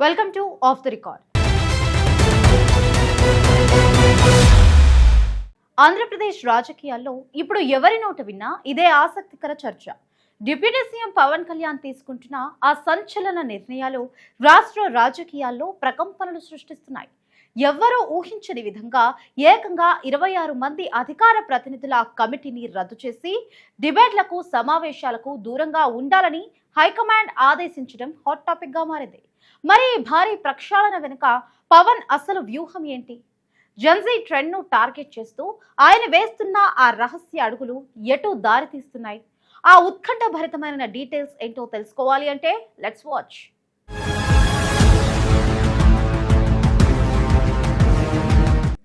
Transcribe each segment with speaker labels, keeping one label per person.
Speaker 1: Welcome to of the record. Andhra Pradesh రాజకీయాల్లో ఇప్పుడు ఎవరి నోట విన్నా ఇదే ఆసక్తికర చర్చ. డిప్యూటీ సీఎం పవన్ కళ్యాణ్ తీసుకుంటున్న ఆ సంచలన నిర్ణయాలు రాష్ట్ర రాజకీయాల్లో ప్రకంపనలు సృష్టిస్తున్నాయి. ఎవ్వరూ ఊహించని విధంగా ఏకంగా 26 మంది అధికార ప్రతినిధుల కమిటీని రద్దు చేసి డిబేట్లకు సమావేశాలకు దూరంగా ఉండాలని హైకమాండ్ ఆదేశించడం హాట్ టాపిక్ గా మారింది. మరి భారీ ప్రక్షాళన వెనుక పవన్ అసలు వ్యూహం ఏంటి? జెన్జీ ట్రెండ్ ను టార్గెట్ చేస్తూ ఆయన వేస్తున్న ఆ రహస్య అడుగులు ఎటు దారి తీస్తున్నాయి? ఆ ఉత్కంఠభరితమైన డీటెయిల్స్ ఏంటో తెలుసుకోవాలి అంటే లెట్స్ వాచ్.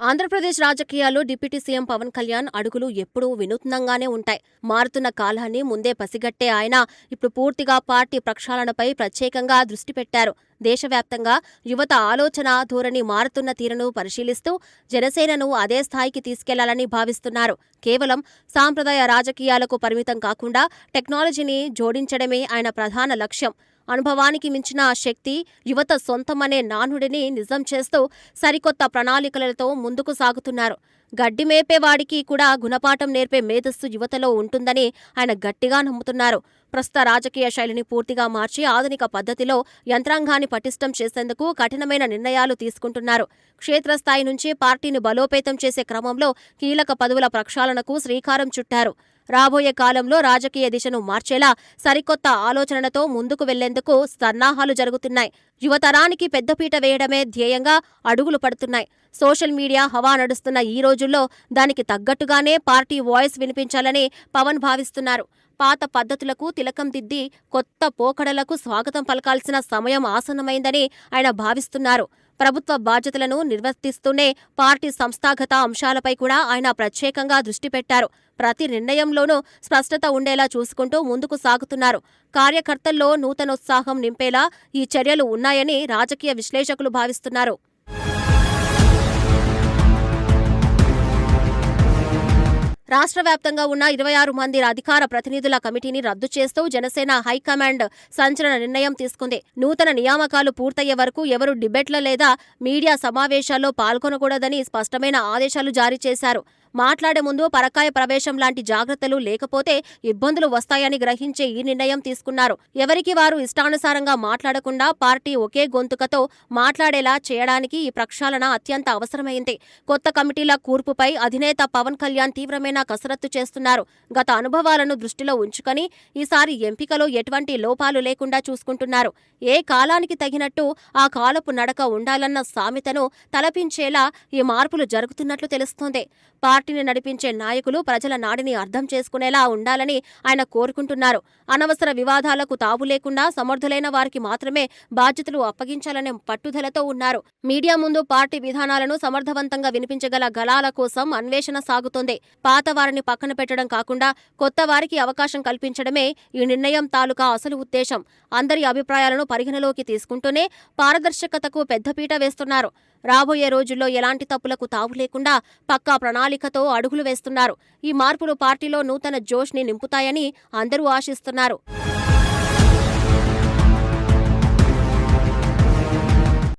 Speaker 2: ఆంధ్రప్రదేశ్ రాజకీయాల్లో డిప్యూటీ సీఎం పవన్ కళ్యాణ్ అడుగులు ఎప్పుడూ వినూత్నంగానే ఉంటాయి. మారుతున్న కాలాన్ని ముందే పసిగట్టే ఆయన ఇప్పుడు పూర్తిగా పార్టీ ప్రక్షాళనపై ప్రత్యేకంగా దృష్టి పెట్టారు. దేశవ్యాప్తంగా యువత ఆలోచన ధోరణి మారుతున్న తీరును పరిశీలిస్తూ జనసేనను అదే స్థాయికి తీసుకెళ్లాలని భావిస్తున్నారు. కేవలం సాంప్రదాయ రాజకీయాలకు పరిమితం కాకుండా టెక్నాలజీని జోడించడమే ఆయన ప్రధాన లక్ష్యం. అనుభవానికి మించిన శక్తి యువత సొంతమనే నానుడిని నిజం చేస్తూ సరికొత్త ప్రణాళికలతో ముందుకు సాగుతున్నారు. గడ్డి మేపేవాడికి కూడా గుణపాఠం నేర్పే మేధస్సు యువతలో ఉంటుందని ఆయన గట్టిగా నమ్ముతున్నారు. ప్రస్తుత రాజకీయ శైలిని పూర్తిగా మార్చి ఆధునిక పద్ధతిలో యంత్రాంగాన్ని పటిష్టం చేసేందుకు కఠినమైన నిర్ణయాలు తీసుకుంటున్నారు. క్షేత్రస్థాయి నుంచి పార్టీని బలోపేతం చేసే క్రమంలో కీలక పదవుల ప్రక్షాళనకు శ్రీకారం చుట్టారు. రాబోయే కాలంలో రాజకీయ దిశను మార్చేలా సరికొత్త ఆలోచనలతో ముందుకు వెళ్లేందుకు సన్నాహాలు జరుగుతున్నాయి. యువతరానికి పెద్దపీట వేయడమే ధ్యేయంగా అడుగులు పడుతున్నాయి. సోషల్ మీడియా హవా నడుస్తున్న ఈ రోజుల్లో దానికి తగ్గట్టుగానే పార్టీ వాయిస్ వినిపించాలని పవన్ భావిస్తున్నారు. పాత పద్ధతులకు తిలకం దిద్ది కొత్త పోకడలకు స్వాగతం పలకాల్సిన సమయం ఆసన్నమైందని ఆయన భావిస్తున్నారు. ప్రభుత్వ బాధ్యతలను నిర్వర్తిస్తూనే పార్టీ సంస్థాగత అంశాలపై కూడా ఆయన ప్రత్యేకంగా దృష్టి పెట్టారు. ప్రతి నిర్ణయంలోనూ స్పష్టత ఉండేలా చూసుకుంటూ ముందుకు సాగుతున్నారు. కార్యకర్తల్లో నూతనోత్సాహం నింపేలా ఈ చర్యలు ఉన్నాయని రాజకీయ విశ్లేషకులు భావిస్తున్నారు. రాష్ట్ర వ్యాప్తంగా ఉన్న 26 మంది అధికార ప్రతినిధుల కమిటీని రద్దు చేస్తూ జనసేన హైకమాండ్ సంచలన నిర్ణయం తీసుకుంది. నూతన నియామకాలు పూర్తయ్యే వరకు ఎవరు డిబేట్ల లేదా మీడియా సమావేశాల్లో పాల్గొనకూడదని స్పష్టమైన ఆదేశాలు జారీ చేశారు. మాట్లాడే ముందు పరకాయ ప్రవేశం లాంటి జాగ్రత్తలు లేకపోతే ఇబ్బందులు వస్తాయని గ్రహించే ఈ నిర్ణయం తీసుకున్నారు. ఎవరికి వారు ఇష్టానుసారంగా మాట్లాడకుండా పార్టీ ఒకే గొంతుకతో మాట్లాడేలా చేయడానికి ఈ ప్రక్షాళన అత్యంత అవసరమైంది. కొత్త కమిటీల కూర్పుపై అధినేత పవన్ కళ్యాణ్ తీవ్రమైన కసరత్తు చేస్తున్నారు. గత అనుభవాలను దృష్టిలో ఉంచుకొని ఈసారి ఎంపికలో ఎటువంటి లోపాలు లేకుండా చూసుకుంటున్నారు. ఏ కాలానికి తగినట్టు ఆ కాలపు నడక ఉండాలన్న సామెతను తలపించేలా ఈ మార్పులు జరుగుతున్నట్లు తెలుస్తోంది. పార్టీని నడిపించే నాయకులు ప్రజల నాడిని అర్థం చేసుకునేలా ఉండాలని ఆయన కోరుకుంటున్నారు. అనవసర వివాదాలకు తావు లేకుండా సమర్థులైన వారికి మాత్రమే బాధ్యతలు అప్పగించాలనే పట్టుదలతో ఉన్నారు. మీడియా ముందు పార్టీ విధానాలను సమర్థవంతంగా వినిపించగల గళాల కోసం అన్వేషణ సాగుతోంది. పాత వారిని పక్కన పెట్టడం కాకుండా కొత్త వారికి అవకాశం కల్పించడమే ఈ నిర్ణయం తాలూకా అసలు ఉద్దేశం. అందరి అభిప్రాయాలను పరిగణలోకి తీసుకుంటూనే పారదర్శకతకు పెద్దపీట వేస్తున్నారు. రాబోయే రోజుల్లో ఎలాంటి తప్పులకు తావు లేకుండా పక్కా ప్రణాళికతో అడుగులు వేస్తున్నారు. ఈ మార్పులు పార్టీలో నూతన జోష్ని నింపుతాయని అందరూ ఆశిస్తున్నారు.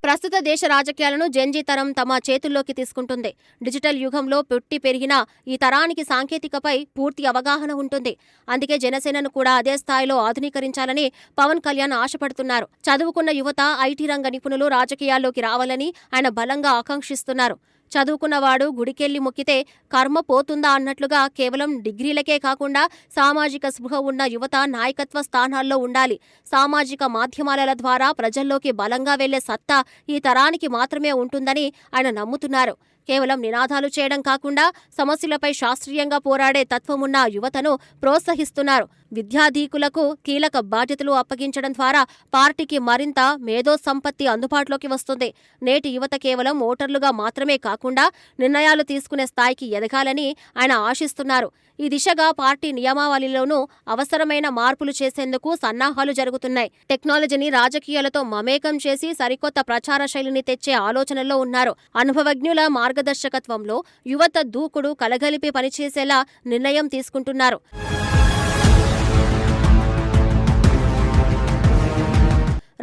Speaker 2: ప్రస్తుత దేశ రాజకీయాలను జెన్జీ తరం తమ చేతుల్లోకి తీసుకుంటుంది. డిజిటల్ యుగంలో పుట్టి పెరిగిన ఈ తరానికి సాంకేతికపై పూర్తి అవగాహన ఉంటుంది. అందుకే జనసేనను కూడా అదే స్థాయిలో ఆధునీకరించాలని పవన్ కళ్యాణ్ ఆశపడుతున్నారు. చదువుకున్న యువత, ఐటీ రంగ నిపుణులు రాజకీయాల్లోకి రావాలని ఆయన బలంగా ఆకాంక్షిస్తున్నారు. చదువుకున్నవాడు గుడికెళ్లి మొక్కితే కర్మ పోతుందా అన్నట్లుగా కేవలం డిగ్రీలకే కాకుండా సామాజిక స్పృహ ఉన్న యువత నాయకత్వ స్థానాల్లో ఉండాలి. సామాజిక మాధ్యమాల ద్వారా ప్రజల్లోకి బలంగా వెళ్లే సత్తా ఈ తరానికి మాత్రమే ఉంటుందని ఆయన నమ్ముతున్నారు. కేవలం నినాదాలు చేయడం కాకుండా సమస్యలపై శాస్త్రీయంగా పోరాడే తత్వమున్న యువతను ప్రోత్సహిస్తున్నారు. విద్యాధీకులకు కీలక బాధ్యతలు అప్పగించడం ద్వారా పార్టీకి మరింత మేధో సంపత్తి అందుబాటులోకి వస్తుంది. నేటి యువత కేవలం ఓటర్లుగా మాత్రమే కాకుండా నిర్ణయాలు తీసుకునే స్థాయికి ఎదగాలని ఆయన ఆశిస్తున్నారు. ఈ దిశగా పార్టీ నియమావళిలోనూ అవసరమైన మార్పులు చేసేందుకు సన్నాహాలు జరుగుతున్నాయి. టెక్నాలజీని రాజకీయాలతో మమేకం చేసి సరికొత్త ప్రచార శైలిని తెచ్చే ఆలోచనలో ఉన్నారు. అనుభవజ్ఞుల మార్గదర్శకత్వంలో యువత దూకుడు కలగలిపి పనిచేసేలా నిర్ణయం తీసుకుంటున్నారు.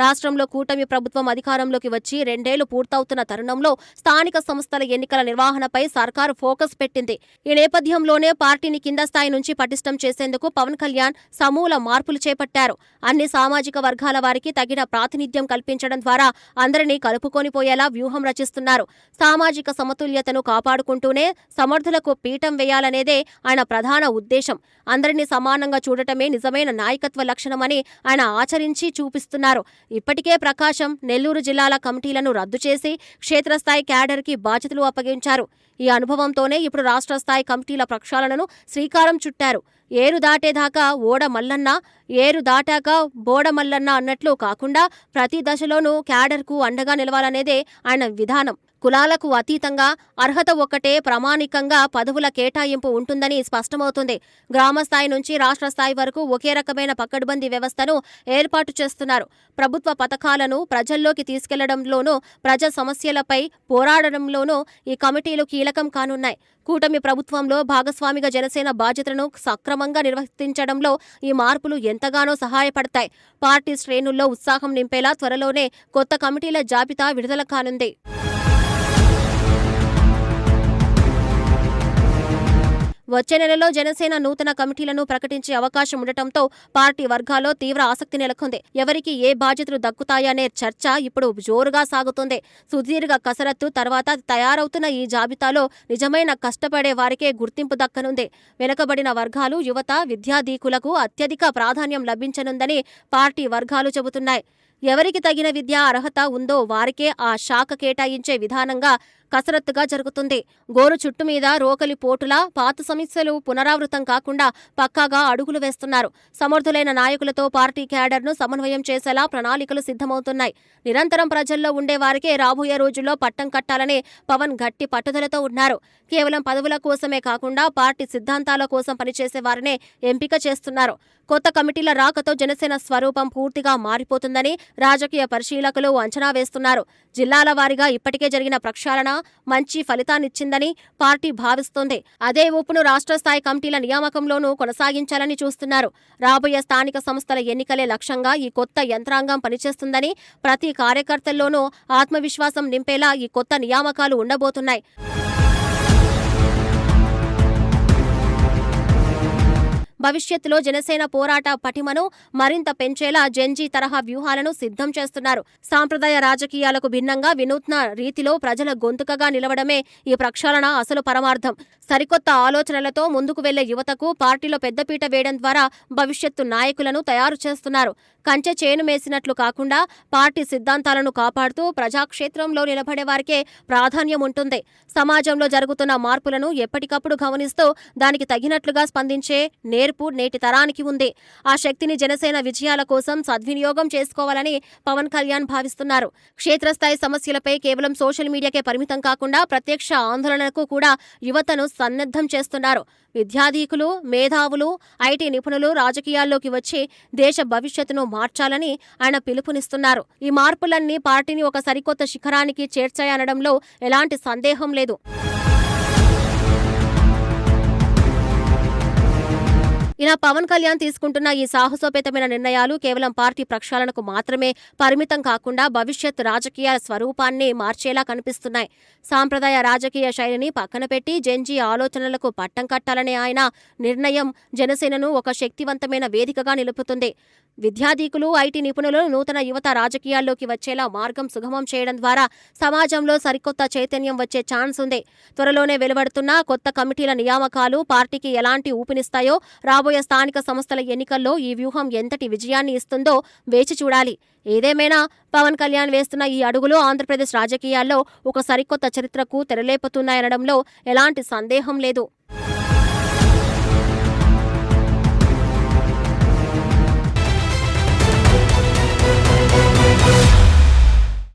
Speaker 2: రాష్ట్రంలో కూటమి ప్రభుత్వం అధికారంలోకి వచ్చి 2 ఏళ్లు పూర్తవుతున్న తరుణంలో స్థానిక సంస్థల ఎన్నికల నిర్వహణపై సర్కారు ఫోకస్ పెట్టింది. ఈ నేపథ్యంలోనే పార్టీని కింద స్థాయి నుంచి పటిష్టం చేసేందుకు పవన్ కళ్యాణ్ సమూల మార్పులు చేపట్టారు. అన్ని సామాజిక వర్గాల వారికి తగిన ప్రాతినిధ్యం కల్పించడం ద్వారా అందరినీ కలుపుకొని పోయేలా వ్యూహం రచిస్తున్నారు. సామాజిక సమతుల్యతను కాపాడుకుంటూనే సమర్థులకు పీఠం వేయాలనేదే ఆయన ప్రధాన ఉద్దేశం. అందరినీ సమానంగా చూడటమే నిజమైన నాయకత్వ లక్షణమని ఆయన ఆచరించి చూపిస్తున్నారు. ఇప్పటికే ప్రకాశం, నెల్లూరు జిల్లాల కమిటీలను రద్దు చేసి క్షేత్రస్థాయి క్యాడర్కి బాధ్యతలు అప్పగించారు. ఈ అనుభవంతోనే ఇప్పుడు రాష్ట్ర స్థాయి కమిటీల ప్రక్షాళనను శ్రీకారం చుట్టారు. ఏరు దాటేదాకా ఓడ మల్లన్న, ఏరు దాటాక బోడ మల్లన్న అన్నట్లు కాకుండా ప్రతి దశలోనూ క్యాడర్కు అండగా నిలవాలనేదే ఆయన విధానం. కులాలకు అతీతంగా అర్హత ఒక్కటే ప్రామాణికంగా పదవుల కేటాయింపు ఉంటుందని స్పష్టమవుతుంది. గ్రామస్థాయి నుంచి రాష్ట్ర స్థాయి వరకు ఒకే రకమైన పకడ్బందీ వ్యవస్థను ఏర్పాటు చేస్తున్నారు. ప్రభుత్వ పథకాలను ప్రజల్లోకి తీసుకెళ్లడంలోనూ, ప్రజా సమస్యలపై పోరాడడంలోనూ ఈ కమిటీలు కీలకం కానున్నాయి. కూటమి ప్రభుత్వంలో భాగస్వామిగా జనసేన బాధ్యతలను సక్రమంగా నిర్వర్తించడంలో ఈ మార్పులు ఎంతగానో సహాయపడతాయి. పార్టీ శ్రేణుల్లో ఉత్సాహం నింపేలా త్వరలోనే కొత్త కమిటీల జాబితా విడుదల కానుంది. వచ్చే నెలలో జనసేన నూతన కమిటీలను ప్రకటించే అవకాశం ఉండటంతో పార్టీ వర్గాల్లో తీవ్ర ఆసక్తి నెలకొంది. ఎవరికి ఏ బాధ్యతలు దక్కుతాయనే చర్చ ఇప్పుడు జోరుగా సాగుతోంది. సుదీర్ఘ కసరత్తు తర్వాత తయారవుతున్న ఈ జాబితాలో నిజమైన కష్టపడే వారికే గుర్తింపు దక్కనుంది. వెనుకబడిన వర్గాలు, యువత, విద్యార్థికులకు అత్యధిక ప్రాధాన్యం లభించనుందని పార్టీ వర్గాలు చెబుతున్నాయి. ఎవరికి తగిన విద్యా అర్హత ఉందో వారికే ఆ శాఖ కేటాయించే విధానంగా కసరత్తుగా జరుగుతుంది. గోరు చుట్టు మీద రోకలి పోటులా పాత సమస్యలు పునరావృతం కాకుండా పక్కాగా అడుగులు వేస్తున్నారు. సమర్థులైన నాయకులతో పార్టీ క్యాడర్ను సమన్వయం చేసేలా ప్రణాళికలు సిద్ధమవుతున్నాయి. నిరంతరం ప్రజల్లో ఉండే వారికే రాబోయే రోజుల్లో పట్టం కట్టాలని పవన్ గట్టి పట్టుదలతో ఉన్నారు. కేవలం పదవుల కోసమే కాకుండా పార్టీ సిద్ధాంతాల కోసం పనిచేసే వారినే ఎంపిక చేస్తున్నారు. కొత్త కమిటీల రాకతో జనసేన స్వరూపం పూర్తిగా మారిపోతుందని రాజకీయ పరిశీలకులు అంచనా వేస్తున్నారు. జిల్లాల వారీగా ఇప్పటికే జరిగిన ప్రక్షాళన మంచి ఫలితాన్నిచ్చిందని పార్టీ భావిస్తోంది. అదే ఊపును రాష్ట్ర స్థాయి కమిటీల నియామకంలోనూ కొనసాగించాలని చూస్తున్నారు. రాబోయే స్థానిక సంస్థల ఎన్నికలే లక్ష్యంగా ఈ కొత్త యంత్రాంగం పనిచేస్తుందని, ప్రతి కార్యకర్తల్లోనూ ఆత్మవిశ్వాసం నింపేలా ఈ కొత్త నియామకాలు ఉండబోతున్నాయి. భవిష్యత్తులో జనసేన పోరాట పటిమను మరింత పెంచేలా జెన్జీ తరహా వ్యూహాలను సిద్ధం చేస్తున్నారు. సాంప్రదాయ రాజకీయాలకు భిన్నంగా వినూత్న రీతిలో ప్రజల గొంతుకగా నిలవడమే ఈ ప్రక్షాళన అసలు పరమార్థం. సరికొత్త ఆలోచనలతో ముందుకు వెళ్లే యువతకు పార్టీలో పెద్దపీట వేయడం ద్వారా భవిష్యత్తు నాయకులను తయారు చేస్తున్నారు. కంచె చేను మేసినట్లు కాకుండా పార్టీ సిద్ధాంతాలను కాపాడుతూ ప్రజాక్షేత్రంలో నిలబడే వారికే ప్రాధాన్యం ఉంటుంది. సమాజంలో జరుగుతున్న మార్పులను ఎప్పటికప్పుడు గమనిస్తూ దానికి తగినట్లుగా స్పందించే నేర్పు నేటి తరానికి ఉంది. ఆ శక్తిని జనసేన విజయాల కోసం సద్వినియోగం చేసుకోవాలని పవన్ కళ్యాణ్ భావిస్తున్నారు. క్షేత్రస్థాయి సమస్యలపై కేవలం సోషల్ మీడియాకే పరిమితం కాకుండా ప్రత్యక్ష ఆందోళనకు కూడా యువతను సన్నద్ధం చేస్తున్నారు. విద్యాధికులు, మేధావులు, ఐటీ నిపుణులు రాజకీయాల్లోకి వచ్చి దేశ భవిష్యత్తును మార్చాలని ఆయన పిలుపునిస్తున్నారు. ఈ మార్పులన్నీ పార్టీని ఒక సరికొత్త శిఖరానికి చేర్చాయనడంలో ఎలాంటి సందేహం లేదు. ఇలా పవన్ కళ్యాణ్ తీసుకుంటున్న ఈ సాహసోపేతమైన నిర్ణయాలు కేవలం పార్టీ ప్రక్షాళనకు మాత్రమే పరిమితం కాకుండా భవిష్యత్ రాజకీయాల స్వరూపాన్ని మార్చేలా కనిపిస్తున్నాయి. సాంప్రదాయ రాజకీయ శైలిని పక్కన పెట్టి జెన్జీ ఆలోచనలకు పట్టం కట్టాలనే ఆయన నిర్ణయం జనసేనను ఒక శక్తివంతమైన వేదికగా నిలుపుతుంది. విద్యాధికులు, ఐటీ నిపుణులు, నూతన యువత రాజకీయాల్లోకి వచ్చేలా మార్గం సుగమం చేయడం ద్వారా సమాజంలో సరికొత్త చైతన్యం వచ్చే ఛాన్స్ ఉంది. త్వరలోనే వెలువడుతున్న కొత్త కమిటీల నియామకాలు పార్టీకి ఎలాంటి ఊపినిస్తాయో, రాబోయే స్థానిక సంస్థల ఎన్నికల్లో ఈ వ్యూహం ఎంతటి విజయాన్ని ఇస్తుందో వేచి చూడాలి. ఏదేమైనా పవన్ కళ్యాణ్ వేస్తున్న ఈ అడుగులు ఆంధ్రప్రదేశ్ రాజకీయాల్లో ఒక సరికొత్త చరిత్రకు తెరలేపుతున్నాయనడంలో ఎలాంటి సందేహం లేదు.